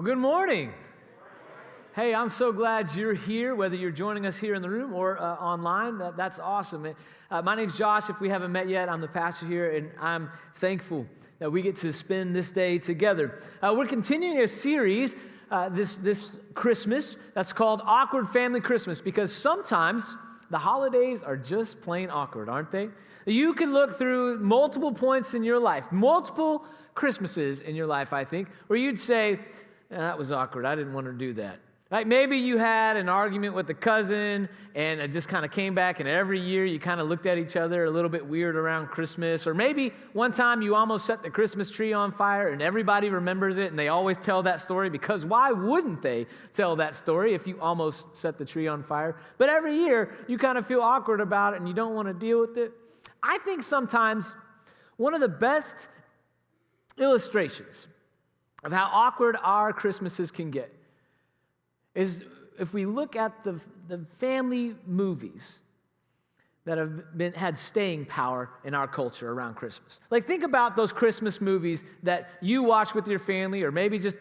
Well, good morning. Hey, I'm so glad you're here, whether you're joining us here in the room or online. That's awesome. My name's Josh. If we haven't met yet, I'm the pastor here, and I'm thankful that we get to spend this day together. We're continuing a series this Christmas that's called Awkward Family Christmas, because sometimes the holidays are just plain awkward, aren't they? You can look through multiple points in your life, multiple Christmases in your life, I think, where you'd say, that was awkward. I didn't want to do that. Like maybe you had an argument with a cousin and it just kind of came back, and every year you kind of looked at each other a little bit weird around Christmas. Or maybe one time you almost set the Christmas tree on fire and everybody remembers it, and they always tell that story, because why wouldn't they tell that story if you almost set the tree on fire? But every year you kind of feel awkward about it and you don't want to deal with it. I think sometimes one of the best illustrations of how awkward our Christmases can get is if we look at the family movies that have had staying power in our culture around Christmas. Like, think about those Christmas movies that you watch with your family, or maybe just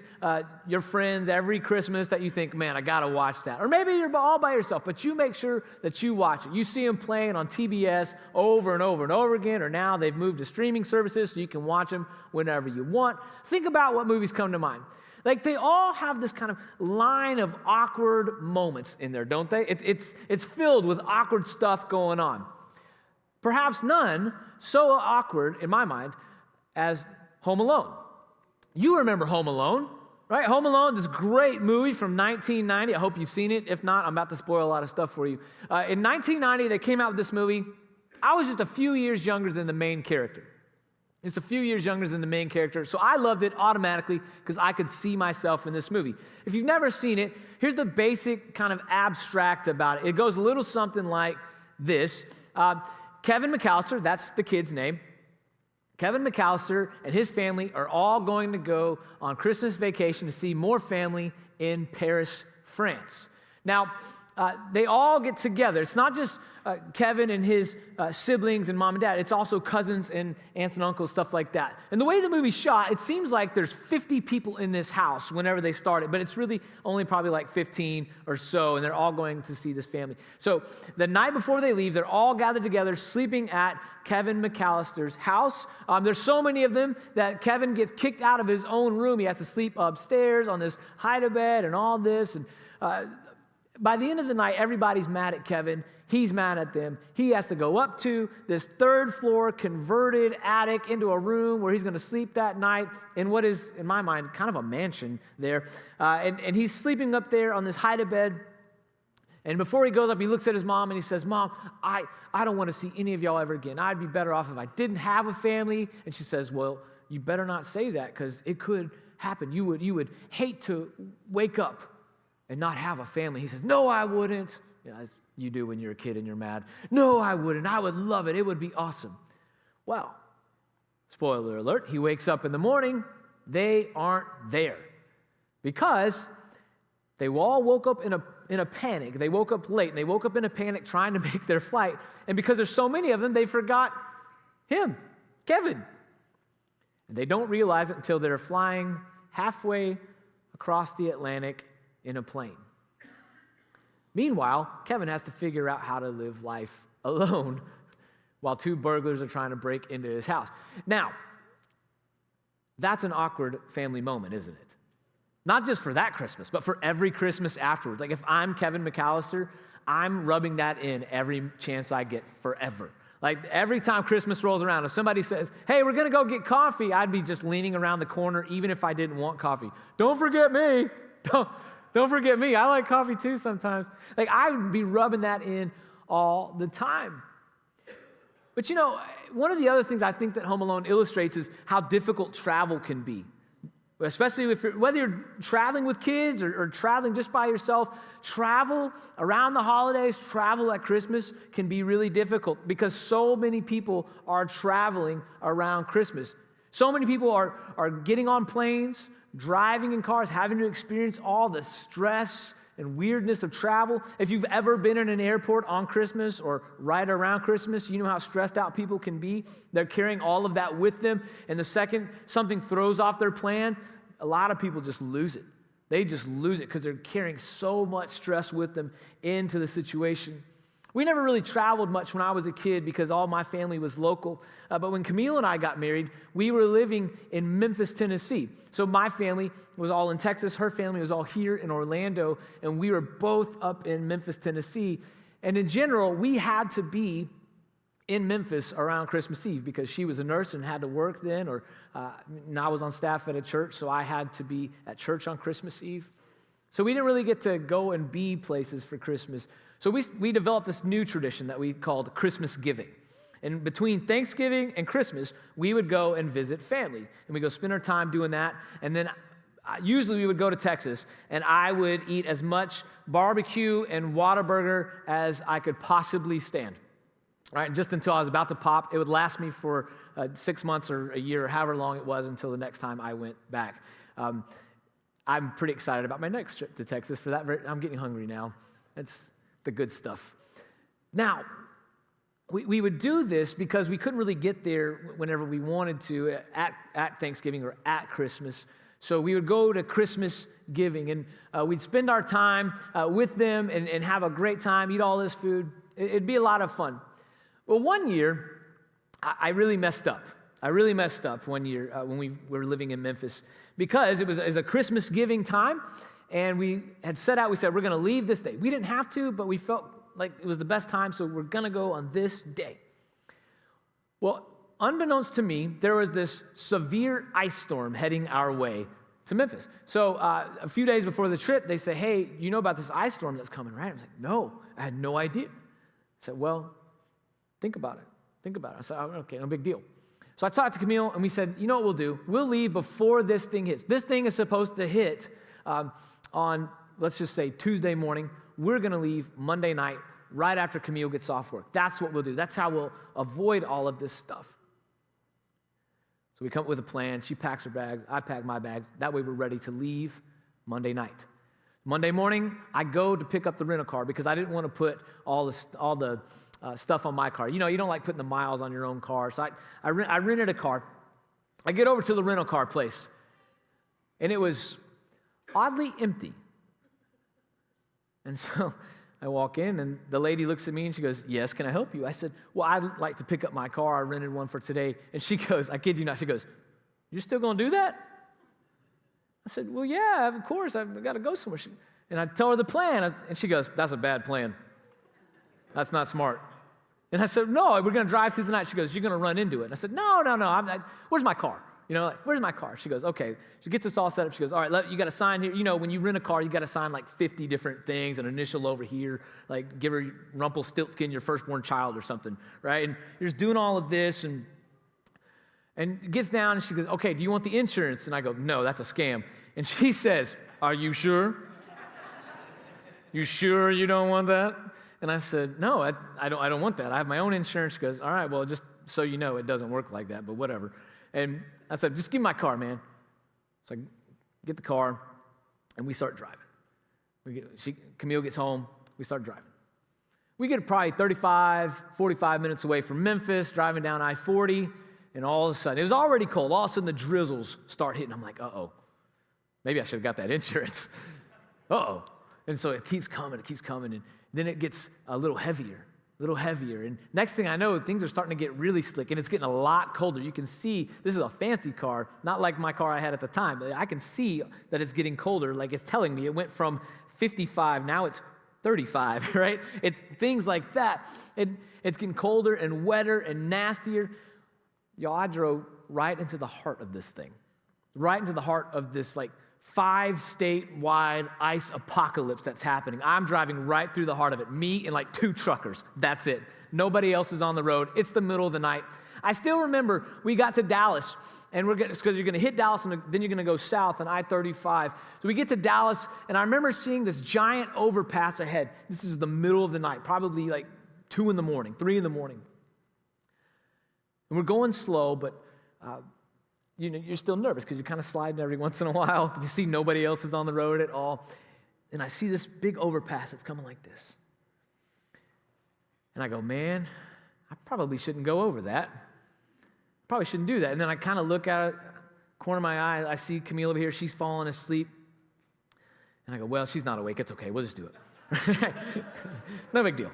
your friends every Christmas that you think, man, I gotta watch that. Or maybe you're all by yourself, but you make sure that you watch it. You see them playing on TBS over and over and over again, or now they've moved to streaming services so you can watch them whenever you want. Think about what movies come to mind. Like, they all have this kind of line of awkward moments in there, don't they? It's filled with awkward stuff going on. Perhaps none so awkward, in my mind, as Home Alone. You remember Home Alone, right? Home Alone, this great movie from 1990. I hope you've seen it. If not, I'm about to spoil a lot of stuff for you. In 1990, they came out with this movie. I was just a few years younger than the main character. It's a few years younger than the main character, so I loved it automatically because I could see myself in this movie. If you've never seen it, here's the basic kind of abstract about it. It goes a little something like this. Kevin McAllister, that's the kid's name. Kevin McAllister and his family are all going to go on Christmas vacation to see more family in Paris, France. Now, they all get together. It's not just Kevin and his siblings and mom and dad. It's also cousins and aunts and uncles, stuff like that. And the way the movie's shot, it seems like there's 50 people in this house whenever they start it, but it's really only probably like 15 or so, and they're all going to see this family. So the night before they leave, they're all gathered together, sleeping at Kevin McAllister's house. There's so many of them that Kevin gets kicked out of his own room. He has to sleep upstairs on this hide-a-bed and all this. And by the end of the night, everybody's mad at Kevin. He's mad at them. He has to go up to this third floor converted attic into a room where he's going to sleep that night in what is, in my mind, kind of a mansion there. And he's sleeping up there on this hide-a-bed. And before he goes up, he looks at his mom and he says, Mom, I don't want to see any of y'all ever again. I'd be better off if I didn't have a family. And she says, well, you better not say that, because it could happen. You would hate to wake up and not have a family. He says, no, I wouldn't. Yeah, as you do when you're a kid and you're mad. No, I wouldn't. I would love it. It would be awesome. Well, spoiler alert, he wakes up in the morning. They aren't there, because they all woke up in a panic. They woke up late, and they woke up in a panic trying to make their flight. And because there's so many of them, they forgot him, Kevin. And they don't realize it until they're flying halfway across the Atlantic in a plane. Meanwhile, Kevin has to figure out how to live life alone while two burglars are trying to break into his house. Now, that's an awkward family moment, isn't it? Not just for that Christmas, but for every Christmas afterwards. Like, if I'm Kevin McAllister, I'm rubbing that in every chance I get forever. Like, every time Christmas rolls around, if somebody says, hey, we're going to go get coffee, I'd be just leaning around the corner even if I didn't want coffee. Don't forget me. Don't forget me. I like coffee too sometimes. Like, I would be rubbing that in all the time. But one of the other things I think that Home Alone illustrates is how difficult travel can be. Especially whether you're traveling with kids or traveling just by yourself, travel around the holidays, travel at Christmas can be really difficult, because so many people are traveling around Christmas. So many people are getting on planes, driving in cars, having to experience all the stress and weirdness of travel. If you've ever been in an airport on Christmas or right around Christmas, you know how stressed out people can be. They're carrying all of that with them, and the second something throws off their plan, a lot of people just lose it. They just lose it because they're carrying so much stress with them into the situation. We never really traveled much when I was a kid because all my family was local. But when Camille and I got married, we were living in Memphis, Tennessee. So my family was all in Texas. Her family was all here in Orlando. And we were both up in Memphis, Tennessee. And in general, we had to be in Memphis around Christmas Eve because she was a nurse and had to work then, and I was on staff at a church, so I had to be at church on Christmas Eve. So we didn't really get to go and be places for Christmas. So we developed this new tradition that we called Christmas giving. And between Thanksgiving and Christmas, we would go and visit family. And we'd go spend our time doing that. And then usually we would go to Texas, and I would eat as much barbecue and Whataburger as I could possibly stand. All right, just until I was about to pop. It would last me for 6 months or a year, or however long it was until the next time I went back. I'm pretty excited about my next trip to Texas for that. I'm getting hungry now. That's the good stuff. Now, we would do this because we couldn't really get there whenever we wanted to at Thanksgiving or at Christmas. So we would go to Christmas giving, and we'd spend our time with them and have a great time, eat all this food. It'd be a lot of fun. Well, one year, I really messed up. I really messed up one year when we were living in Memphis because it was a Christmas giving time, and we had set out, we said, we're going to leave this day. We didn't have to, but we felt like it was the best time, so we're going to go on this day. Well, unbeknownst to me, there was this severe ice storm heading our way to Memphis. So a few days before the trip, they say, hey, you know about this ice storm that's coming, right? I was like, no, I had no idea. I said, well, think about it. I said, oh, okay, no big deal. So I talked to Camille, and we said, you know what we'll do? We'll leave before this thing hits. This thing is supposed to hit on, let's just say, Tuesday morning. We're going to leave Monday night right after Camille gets off work. That's what we'll do. That's how we'll avoid all of this stuff. So we come up with a plan. She packs her bags. I pack my bags. That way we're ready to leave Monday night. Monday morning, I go to pick up the rental car because I didn't want to put all the stuff on my car. You know, you don't like putting the miles on your own car. So I rented a car. I get over to the rental car place, and it was oddly empty. And so I walk in, and the lady looks at me, and she goes, yes, can I help you? I said, well, I'd like to pick up my car. I rented one for today. And she goes, I kid you not, she goes, you're still going to do that? I said, well, yeah, of course. I've got to go somewhere. And I tell her the plan, and she goes, that's a bad plan. That's not smart. And I said, no, we're going to drive through the night. She goes, you're going to run into it. And I said, no. Where's my car? You know, like, where's my car? She goes, okay. She gets us all set up. She goes, all right, you got to sign here. You know, when you rent a car, you got to sign like 50 different things, an initial over here, like give her Rumpelstiltskin, your firstborn child or something, right? And you're just doing all of this, and it gets down, and she goes, okay, do you want the insurance? And I go, no, that's a scam. And she says, are you sure? You sure you don't want that? And I said, no, I don't want that. I have my own insurance. She goes, all right, well, just so you know, it doesn't work like that, but whatever. And I said, just give me my car, man. So I get the car, and we start driving. Camille gets home. We start driving. We get probably 35, 45 minutes away from Memphis, driving down I-40, and all of a sudden, it was already cold. All of a sudden, the drizzles start hitting. I'm like, uh-oh. Maybe I should have got that insurance. Uh-oh. And so it keeps coming, and then it gets a little heavier. And next thing I know, things are starting to get really slick, and it's getting a lot colder. You can see, this is a fancy car, not like my car I had at the time, but I can see that it's getting colder, like it's telling me it went from 55, now it's 35, right? It's things like that. It's getting colder and wetter and nastier. Y'all, I drove right into the heart of this thing, right into the heart of this, like, 5-state-wide ice apocalypse that's happening. I'm driving right through the heart of it. Me and like 2 truckers. That's it. Nobody else is on the road. It's the middle of the night. I still remember we got to Dallas, and because you're going to hit Dallas, and then you're going to go south on I-35. So we get to Dallas, and I remember seeing this giant overpass ahead. This is the middle of the night, probably like 2 in the morning, 3 in the morning. And we're going slow, but you're still nervous because you're kind of sliding every once in a while. You see nobody else is on the road at all. And I see this big overpass that's coming like this. And I go, man, I probably shouldn't go over that. Probably shouldn't do that. And then I kind of look at it, corner of my eye, I see Camille over here. She's falling asleep. And I go, well, she's not awake. It's okay. We'll just do it. No big deal.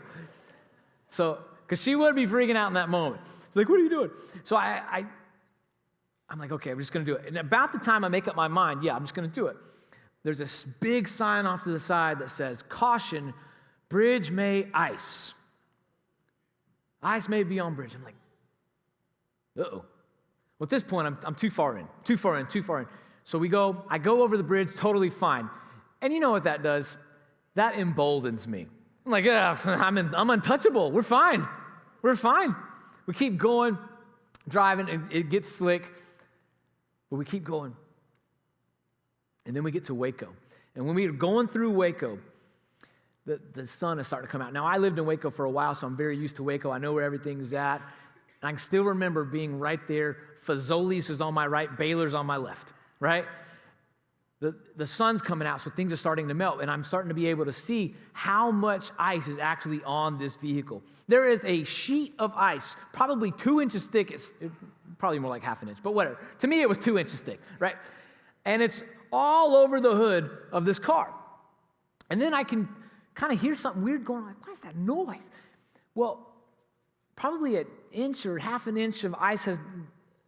So, because she would be freaking out in that moment. She's like, what are you doing? So I'm like, okay, I'm just going to do it. And about the time I make up my mind, yeah, I'm just going to do it, there's this big sign off to the side that says, caution, bridge may ice. Ice may be on bridge. I'm like, uh-oh. Well, at this point, I'm too far in. So I go over the bridge, totally fine. And you know what that does? That emboldens me. I'm like, I'm untouchable. We're fine. We keep going, driving, and it gets slick, but we keep going. And then we get to Waco. And when we were going through Waco, the sun is starting to come out. Now, I lived in Waco for a while, so I'm very used to Waco. I know where everything's at. And I can still remember being right there. Fazoli's is on my right, Baylor's on my left, right? The sun's coming out, so things are starting to melt, and I'm starting to be able to see how much ice is actually on this vehicle. There is a sheet of ice, probably 2 inches thick. It's probably more like half an inch, but whatever. To me, it was 2 inches thick, right? And it's all over the hood of this car. And then I can kind of hear something weird going on. Like, what is that noise? Well, probably an inch or half an inch of ice has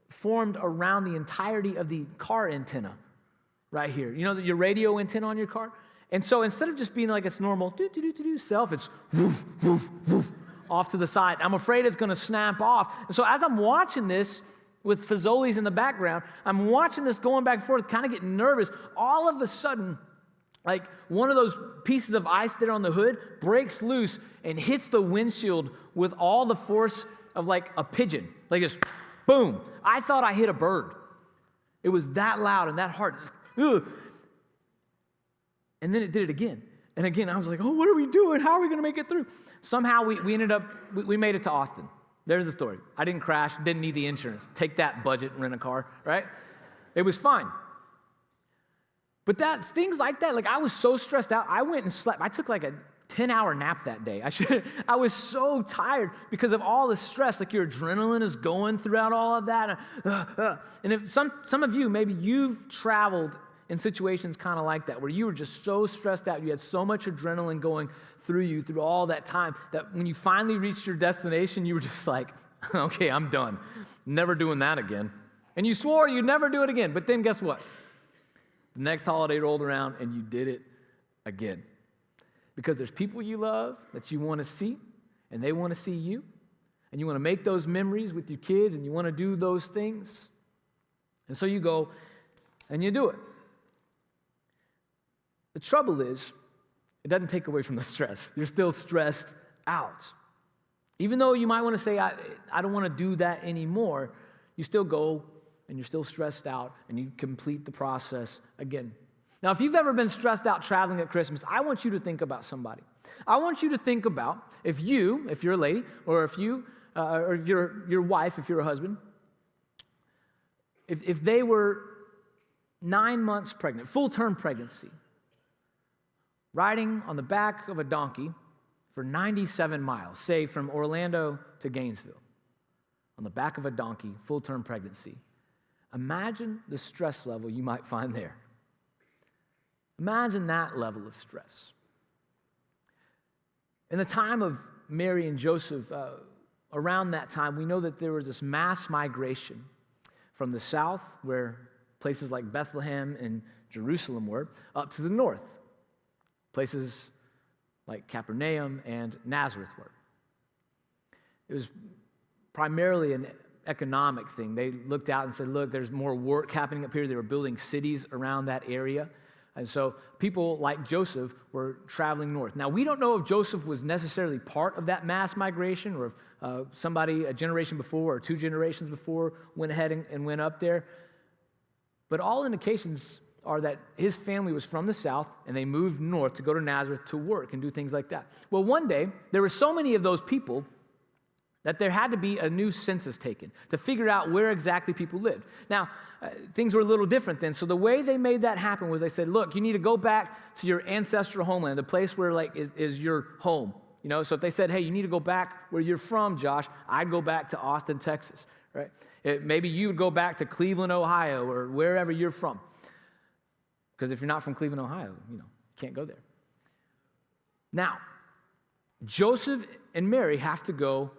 formed around the entirety of the car antenna right here. You know your radio antenna on your car? And so instead of just being like its normal do-do-do-do-do self, it's woof, woof, woof, off to the side. I'm afraid it's going to snap off. And so as I'm watching this with Fazoli's in the background, I'm watching this going back and forth, kind of getting nervous. All of a sudden, like one of those pieces of ice there on the hood breaks loose and hits the windshield with all the force of like a pigeon. Like just boom. I thought I hit a bird. It was that loud and that hard. Ugh. And then it did it again. And again, I was like, oh, what are we doing? How are we going to make it through? Somehow we ended up, we made it to Austin. There's the story. I didn't crash, didn't need the insurance. Take that, budget, rent a car, right? It was fine. But things like that, like I was so stressed out, I went and slept. I took like a 10-hour nap that day. I was so tired because of all the stress, like your adrenaline is going throughout all of that. And if some of you, maybe you've traveled in situations kind of like that, where you were just so stressed out, you had so much adrenaline going through you through all that time, that when you finally reached your destination, you were just like, okay, I'm done. Never doing that again. And you swore you'd never do it again. But then guess what? The next holiday rolled around and you did it again. Because there's people you love that you want to see, and they want to see you, and you want to make those memories with your kids, and you want to do those things. And so you go and you do it. The trouble is, it doesn't take away from the stress. You're still stressed out. Even though you might want to say, I don't want to do that anymore, you still go and you're still stressed out and you complete the process again. Now, if you've ever been stressed out traveling at Christmas, I want you to think about somebody. I want you to think about if you're a lady, or if your wife, if you're a husband, if they were 9 months pregnant, full-term pregnancy, riding on the back of a donkey for 97 miles, say from Orlando to Gainesville, on the back of a donkey, full-term pregnancy. Imagine the stress level you might find there. Imagine that level of stress. In the time of Mary and Joseph, around that time, we know that there was this mass migration from the south, where places like Bethlehem and Jerusalem were, up to the north, places like Capernaum and Nazareth were. It was primarily an economic thing. They looked out and said, look, there's more work happening up here. They were building cities around that area. And so people like Joseph were traveling north. Now, we don't know if Joseph was necessarily part of that mass migration, or if somebody a generation before or 2 generations before went ahead and went up there. But all indications are that his family was from the south, and they moved north to go to Nazareth to work and do things like that. Well, one day, there were so many of those people that there had to be a new census taken to figure out where exactly people lived. Now, things were a little different then. So the way they made that happen was they said, look, you need to go back to your ancestral homeland, the place where is your home. You know, so if they said, hey, you need to go back where you're from, Josh, I'd go back to Austin, Texas, right? Maybe you would go back to Cleveland, Ohio, or wherever you're from. Because if you're not from Cleveland, Ohio, Can't go there. Now, Joseph and Mary have to go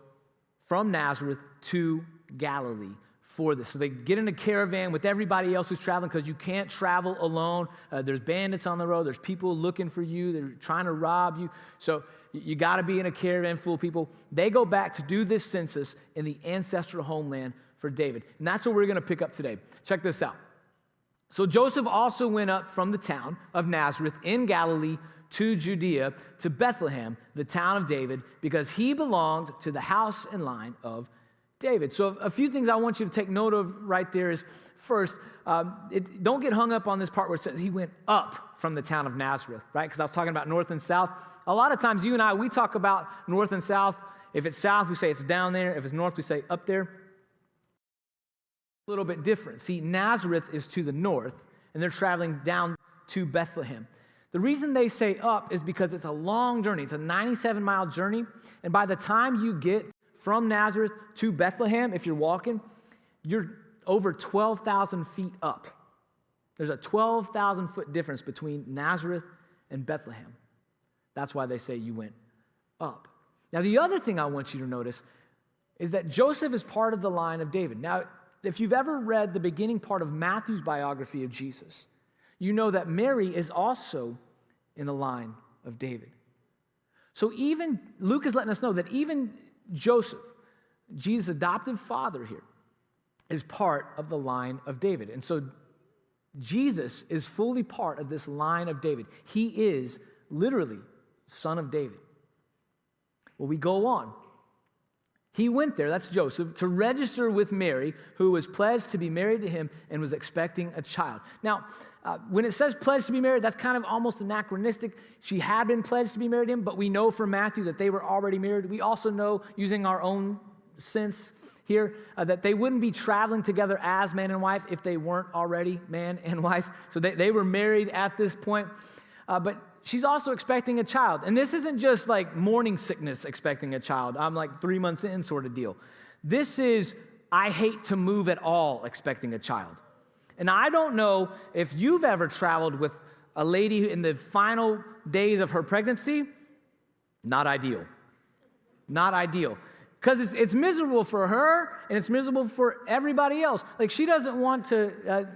from Nazareth to Galilee for this. So they get in a caravan with everybody else who's traveling because you can't travel alone. There's bandits on the road. There's people looking for you. They're trying to rob you. So you got to be in a caravan full of people. They go back to do this census in the ancestral homeland for David. And that's what we're going to pick up today. Check this out. So Joseph also went up from the town of Nazareth in Galilee to Judea, to Bethlehem, the town of David, because he belonged to the house and line of David. So a few things I want you to take note of right there is, first, don't get hung up on this part where it says he went up from the town of Nazareth, right? Because I was talking about north and south. A lot of times you and I, we talk about north and south. If it's south, we say it's down there. If it's north, we say up there. A little bit different. See, Nazareth is to the north, and they're traveling down to Bethlehem. The reason they say up is because it's a long journey. It's a 97-mile journey, and by the time you get from Nazareth to Bethlehem, if you're walking, you're over 12,000 feet up. There's a 12,000-foot difference between Nazareth and Bethlehem. That's why they say you went up. Now, the other thing I want you to notice is that Joseph is part of the line of David. Now, if you've ever read the beginning part of Matthew's biography of Jesus, you know that Mary is also in the line of David. So even Luke is letting us know that even Joseph, Jesus' adoptive father here, is part of the line of David. And so Jesus is fully part of this line of David. He is literally son of David. Well, we go on. He went there, that's Joseph, to register with Mary, who was pledged to be married to him and was expecting a child. Now, when it says pledged to be married, that's kind of almost anachronistic. She had been pledged to be married to him, but we know from Matthew that they were already married. We also know, using our own sense here, that they wouldn't be traveling together as man and wife if they weren't already man and wife. So they were married at this point. But she's also expecting a child. And this isn't just like morning sickness expecting a child. I'm like 3 months in sort of deal. This is, I hate to move at all expecting a child. And I don't know if you've ever traveled with a lady in the final days of her pregnancy. Not ideal. Not ideal. Because it's miserable for her and it's miserable for everybody else. Like she doesn't want to,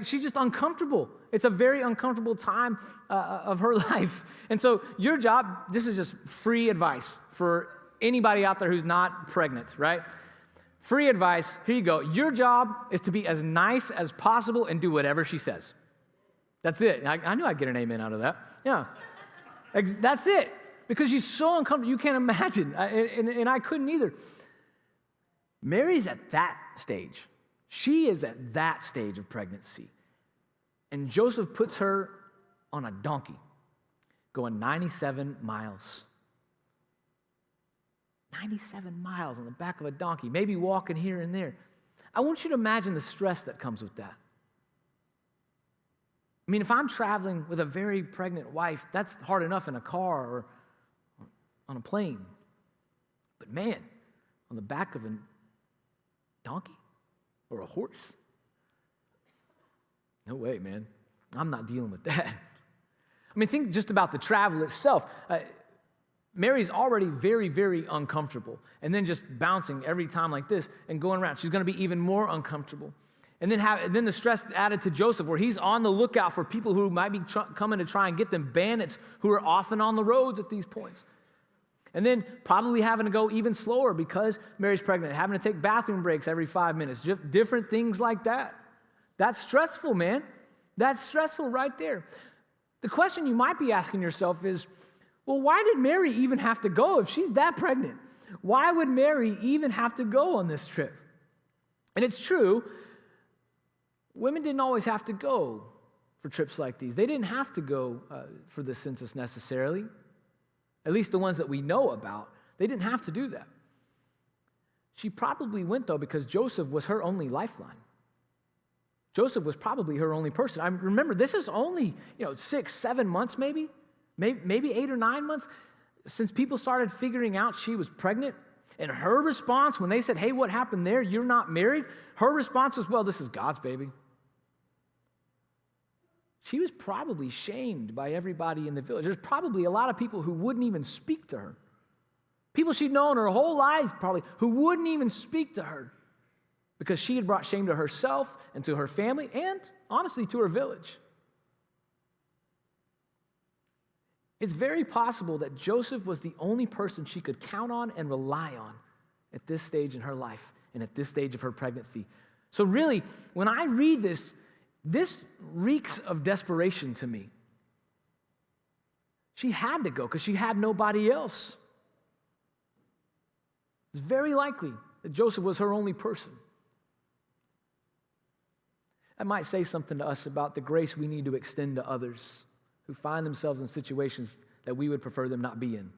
she's just uncomfortable. It's a very uncomfortable time of her life. And so your job, this is just free advice for anybody out there who's not pregnant, right? Free advice, here you go. Your job is to be as nice as possible and do whatever she says. That's it. I knew I'd get an amen out of that. Yeah. That's it. Because she's so uncomfortable, you can't imagine. And I couldn't either. Mary's at that stage. She is at that stage of pregnancy. And Joseph puts her on a donkey, going 97 miles. 97 miles on the back of a donkey, maybe walking here and there. I want you to imagine the stress that comes with that. I mean, if I'm traveling with a very pregnant wife, that's hard enough in a car or on a plane. But man, on the back of a donkey or a horse? No way, man. I'm not dealing with that. I mean, think just about the travel itself. Mary's already very, very uncomfortable. And then just bouncing every time like this and going around. She's going to be even more uncomfortable. And then the stress added to Joseph, where he's on the lookout for people who might be coming to try and get them, bandits who are often on the roads at these points. And then probably having to go even slower because Mary's pregnant, having to take bathroom breaks every 5 minutes, just different things like that. That's stressful, man. That's stressful right there. The question you might be asking yourself is, well, why did Mary even have to go if she's that pregnant? Why would Mary even have to go on this trip? And it's true, women didn't always have to go for trips like these. They didn't have to go for the census necessarily, at least the ones that we know about. They didn't have to do that. She probably went, though, because Joseph was her only lifeline. Joseph was probably her only person. I remember, this is only 6, 7 months maybe 8 or 9 months since people started figuring out she was pregnant. And her response when they said, hey, what happened there? You're not married. Her response was, well, this is God's baby. she was probably shamed by everybody in the village. There's probably a lot of people who wouldn't even speak to her. People she'd known her whole life probably who wouldn't even speak to her because she had brought shame to herself and to her family and, honestly, to her village. It's very possible that Joseph was the only person she could count on and rely on at this stage in her life and at this stage of her pregnancy. So really, when I read this, this reeks of desperation to me. She had to go because she had nobody else. It's very likely that Joseph was her only person. That might say something to us about the grace we need to extend to others who find themselves in situations that we would prefer them not be in.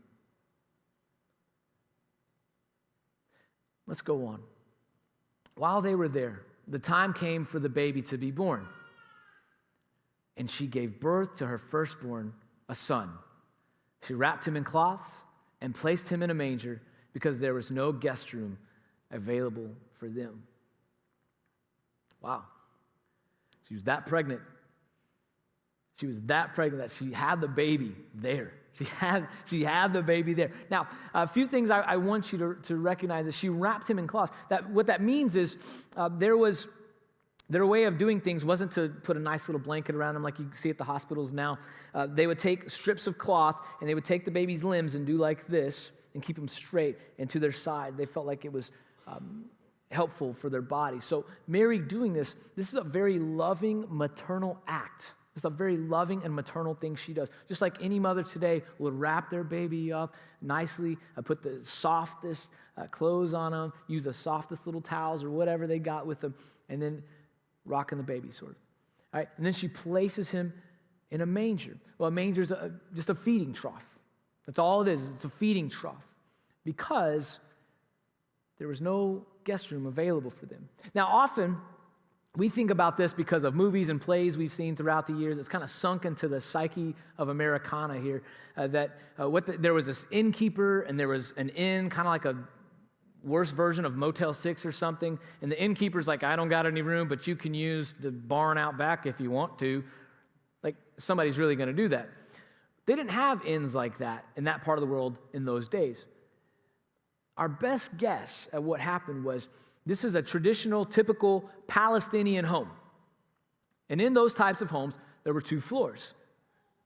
Let's go on. While they were there, the time came for the baby to be born. And she gave birth to her firstborn, a son. She wrapped him in cloths and placed him in a manger because there was no guest room available for them. Wow. She was that pregnant. She was that pregnant that she had the baby there. She had the baby there. Now, a few things I want you to recognize is she wrapped him in cloths. What that means is their way of doing things wasn't to put a nice little blanket around him like you see at the hospitals now. They would take strips of cloth and they would take the baby's limbs and do like this and keep them straight and to their side. They felt like it was helpful for their body. So Mary doing this is a very loving maternal act. It's a very loving and maternal thing she does. Just like any mother today would wrap their baby up nicely, put the softest clothes on them, use the softest little towels or whatever they got with them, and then rocking the baby sort of. All right? And then she places him in a manger. Well, a manger is just a feeding trough. That's all it is. It's a feeding trough because there was no guest room available for them. Now, often we think about this because of movies and plays we've seen throughout the years. It's kind of sunk into the psyche of Americana here there was this innkeeper and there was an inn, kind of like a worse version of Motel 6 or something. And the innkeeper's like, I don't got any room, but you can use the barn out back if you want to. Like, somebody's really going to do that. They didn't have inns like that in that part of the world in those days. Our best guess at what happened was this is a traditional, typical Palestinian home. And in those types of homes, there were 2 floors.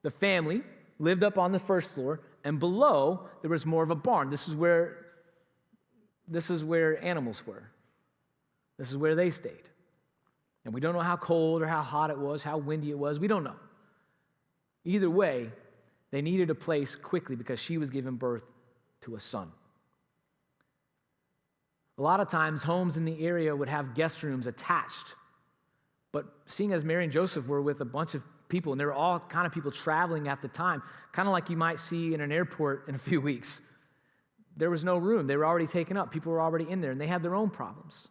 The family lived up on the first floor, and below, there was more of a barn. This is where animals were. This is where they stayed. And we don't know how cold or how hot it was, how windy it was. We don't know. Either way, they needed a place quickly because she was giving birth to a son. A lot of times, homes in the area would have guest rooms attached. But seeing as Mary and Joseph were with a bunch of people, and they were all kind of people traveling at the time, kind of like you might see in an airport in a few weeks, there was no room. They were already taken up. People were already in there, and they had their own problems.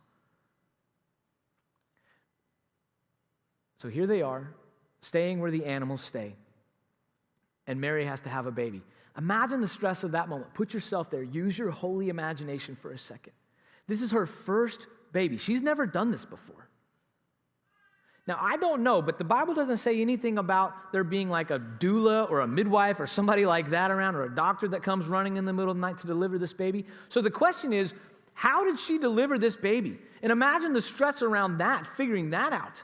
So here they are, staying where the animals stay. And Mary has to have a baby. Imagine the stress of that moment. Put yourself there. Use your holy imagination for a second. This is her first baby. She's never done this before. Now, I don't know, but the Bible doesn't say anything about there being like a doula or a midwife or somebody like that around, or a doctor that comes running in the middle of the night to deliver this baby. So the question is, how did she deliver this baby? And imagine the stress around that, figuring that out.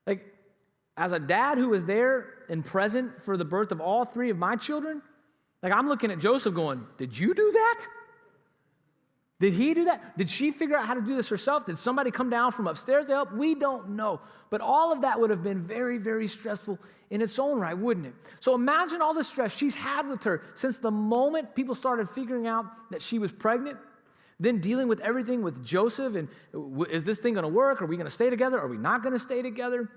Like, as a dad who was there and present for the birth of all 3 of my children, like, I'm looking at Joseph going, did you do that? Did he do that? Did she figure out how to do this herself? Did somebody come down from upstairs to help? We don't know. But all of that would have been very, very stressful in its own right, wouldn't it? So imagine all the stress she's had with her since the moment people started figuring out that she was pregnant, then dealing with everything with Joseph, and is this thing going to work? Are we going to stay together? Are we not going to stay together?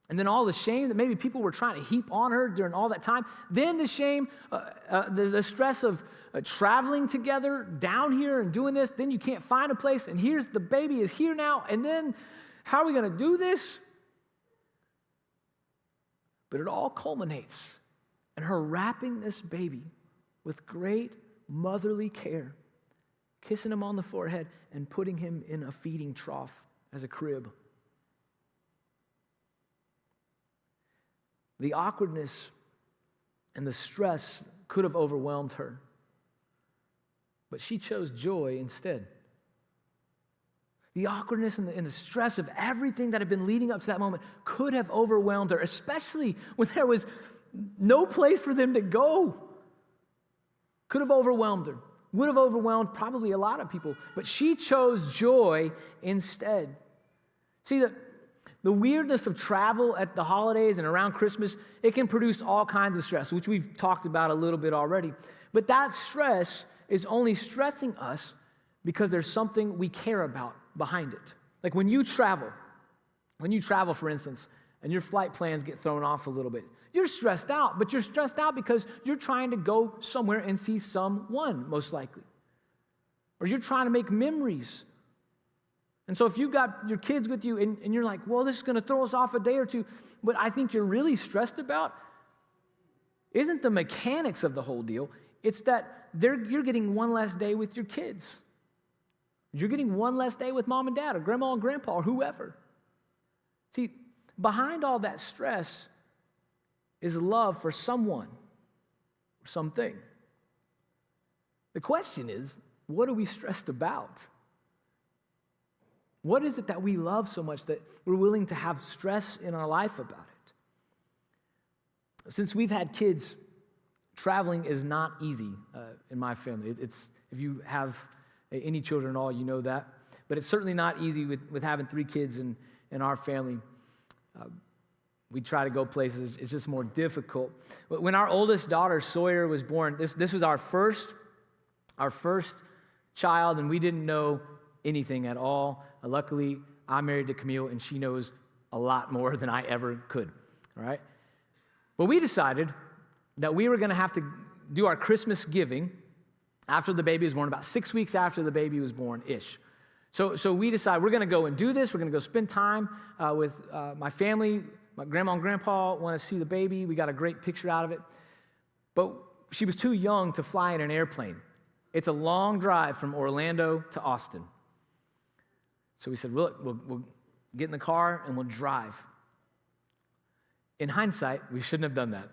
And then all the shame that maybe people were trying to heap on her during all that time. Then the shame, the stress of traveling together down here and doing this. Then you can't find a place, and here's the baby is here now. And then how are we going to do this? But it all culminates in her wrapping this baby with great motherly care, kissing him on the forehead and putting him in a feeding trough as a crib. The awkwardness and the stress could have overwhelmed her, but she chose joy instead. The awkwardness and the stress of everything that had been leading up to that moment could have overwhelmed her, especially when there was no place for them to go. Could have overwhelmed her. Would have overwhelmed probably a lot of people, but she chose joy instead. See, the weirdness of travel at the holidays and around Christmas, it can produce all kinds of stress, which we've talked about a little bit already. But that stress is only stressing us because there's something we care about behind it. Like when you travel, for instance, and your flight plans get thrown off a little bit, you're stressed out, but you're stressed out because you're trying to go somewhere and see someone, most likely. Or you're trying to make memories. And so if you've got your kids with you and you're like, well, this is going to throw us off a day or two, what I think you're really stressed about isn't the mechanics of the whole deal. It's that you're getting one less day with your kids. You're getting one less day with mom and dad or grandma and grandpa or whoever. See, behind all that stress is love for someone or something. The question is, what are we stressed about? What is it that we love so much that we're willing to have stress in our life about it? Since we've had kids, traveling is not easy in my family. If you have any children at all, you know that. But it's certainly not easy with having 3 kids in our family. We try to go places. It's just more difficult. When our oldest daughter, Sawyer, was born, this was our first child, and we didn't know anything at all. Luckily, I'm married to Camille, and she knows a lot more than I ever could, all right? But we decided that we were going to have to do our Christmas giving after the baby was born, about 6 weeks after the baby was born-ish. So we decided we're going to go and do this. We're going to go spend time with my family. My grandma and grandpa want to see the baby. We got a great picture out of it. But she was too young to fly in an airplane. It's a long drive from Orlando to Austin. So we said, look, we'll get in the car and we'll drive. In hindsight, we shouldn't have done that.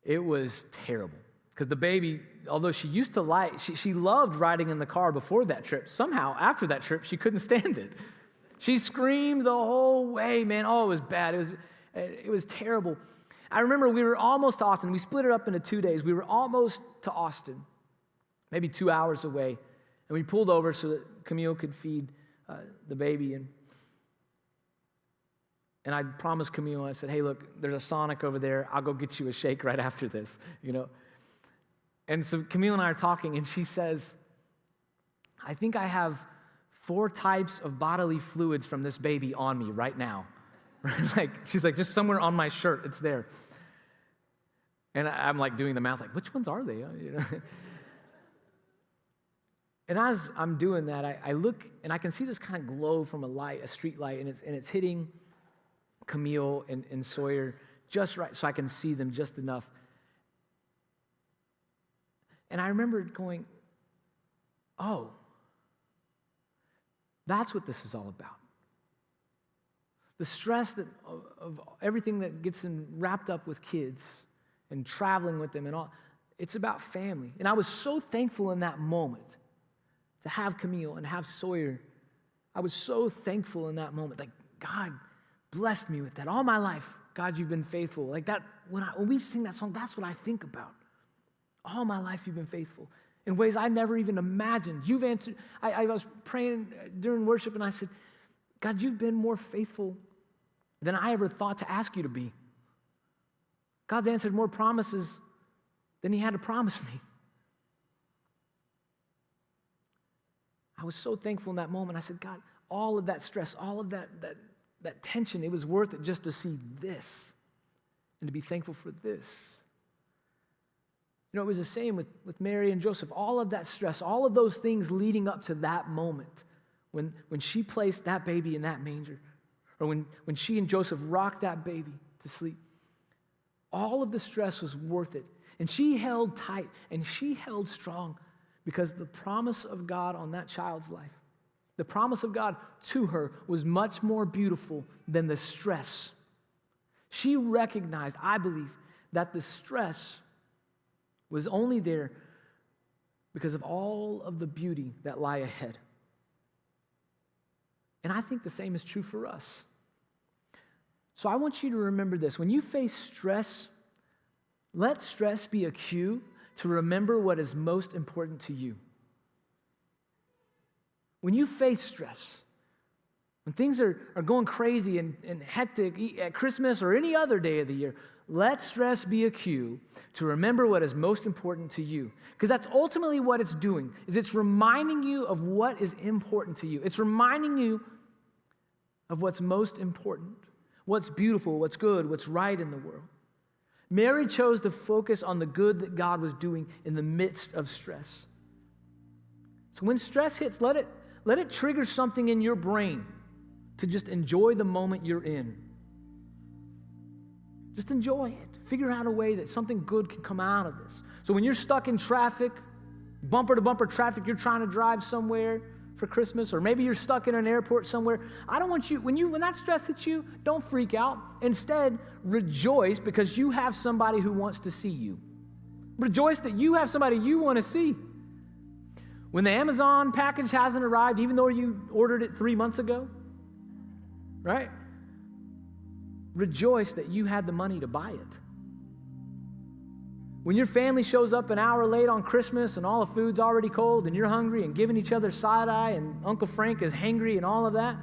It was terrible. Because the baby, although she used to she loved riding in the car before that trip. Somehow, after that trip, she couldn't stand it. She screamed the whole way, man. Oh, it was bad. It was terrible. I remember we were almost to Austin. We split it up into 2 days. We were almost to Austin, maybe 2 hours away. And we pulled over so that Camille could feed the baby. And I promised Camille, I said, hey, look, there's a Sonic over there. I'll go get you a shake right after this, you know. And so Camille and I are talking, and she says, I think I have 4 types of bodily fluids from this baby on me right now. She's like, just somewhere on my shirt, it's there. And I'm like doing the math, like, which ones are they? You know? And as I'm doing that, I look, and I can see this kind of glow from a street light, and it's hitting Camille and Sawyer just right, so I can see them just enough. And I remember going, oh, that's what this is all about. The stress of everything that gets wrapped up with kids and traveling with them and all, it's about family. And I was so thankful in that moment to have Camille and have Sawyer. I was so thankful in that moment. Like, God blessed me with that. All my life, God, you've been faithful. Like that, when we sing that song, that's what I think about. All my life you've been faithful in ways I never even imagined. You've answered. I was praying during worship and I said, God, you've been more faithful than I ever thought to ask you to be. God's answered more promises than he had to promise me. I was so thankful in that moment. I said, God, all of that stress, all of that tension, it was worth it just to see this and to be thankful for this. You know, it was the same with Mary and Joseph. All of that stress, all of those things leading up to that moment when she placed that baby in that manger, or when she and Joseph rocked that baby to sleep. All of the stress was worth it. And she held tight and she held strong because the promise of God on that child's life, the promise of God to her was much more beautiful than the stress. She recognized, I believe, that the stress was only there because of all of the beauty that lie ahead. And I think the same is true for us. So I want you to remember this. When you face stress, let stress be a cue to remember what is most important to you. When you face stress, when things are going crazy and hectic at Christmas or any other day of the year, let stress be a cue to remember what is most important to you. Because that's ultimately what it's doing, is it's reminding you of what is important to you. It's reminding you of what's most important, what's beautiful, what's good, what's right in the world. Mary chose to focus on the good that God was doing in the midst of stress. So when stress hits, let it trigger something in your brain to just enjoy the moment you're in. Just enjoy it. Figure out a way that something good can come out of this. So when you're stuck in traffic, bumper to bumper traffic, you're trying to drive somewhere for Christmas, or maybe you're stuck in an airport somewhere. I don't want you, when that stress hits you, don't freak out. Instead, rejoice because you have somebody who wants to see you. Rejoice that you have somebody you want to see. When the Amazon package hasn't arrived, even though you ordered it 3 months ago, right? Rejoice that you had the money to buy it. When your family shows up an hour late on Christmas and all the food's already cold and you're hungry and giving each other side-eye and Uncle Frank is hangry and all of that,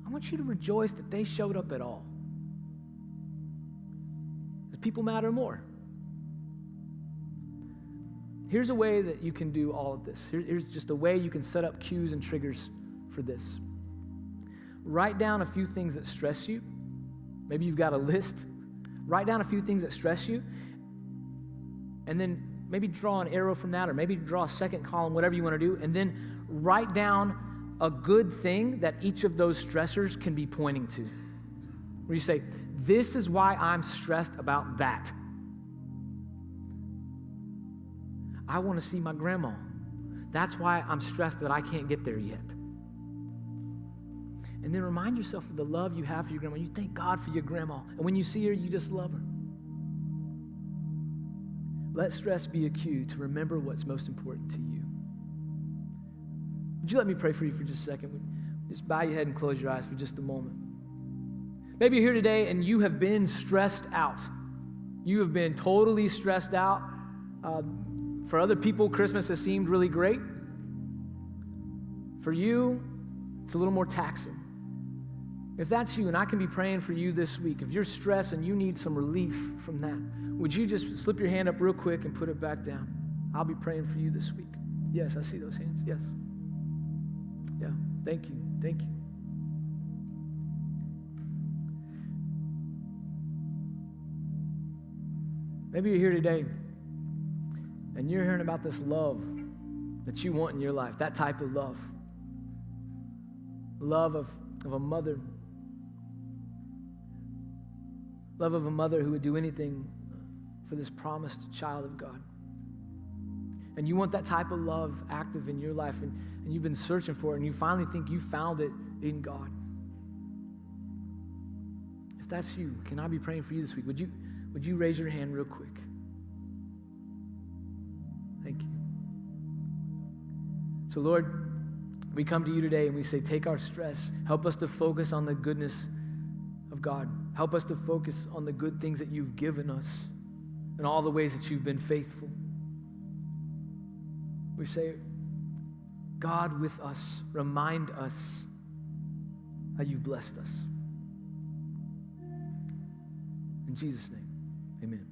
I want you to rejoice that they showed up at all. Because people matter more. Here's a way that you can do all of this. Here's just a way you can set up cues and triggers for this. Write down a few things that stress you. Maybe you've got a list. Write down a few things that stress you, and then maybe draw an arrow from that, or maybe draw a second column, whatever you want to do, and then write down a good thing that each of those stressors can be pointing to. Where you say, this is why I'm stressed about that. I want to see my grandma. That's why I'm stressed that I can't get there yet. And then remind yourself of the love you have for your grandma. You thank God for your grandma. And when you see her, you just love her. Let stress be a cue to remember what's most important to you. Would you let me pray for you for just a second? Just bow your head and close your eyes for just a moment. Maybe you're here today and you have been stressed out. You have been totally stressed out. For other people, Christmas has seemed really great. For you, it's a little more taxing. If that's you, and I can be praying for you this week, if you're stressed and you need some relief from that, would you just slip your hand up real quick and put it back down? I'll be praying for you this week. Yes, I see those hands. Yes. Yeah, thank you. Thank you. Maybe you're here today and you're hearing about this love that you want in your life, that type of love. Love of a mother. Love of a mother who would do anything for this promised child of God. And you want that type of love active in your life, and you've been searching for it, and you finally think you found it in God. If that's you, can I be praying for you this week? Would you raise your hand real quick? Thank you. So Lord, we come to you today and we say, take our stress. Help us to focus on the goodness of God. Help us to focus on the good things that you've given us and all the ways that you've been faithful. We say, God with us, remind us how you've blessed us. In Jesus' name, amen.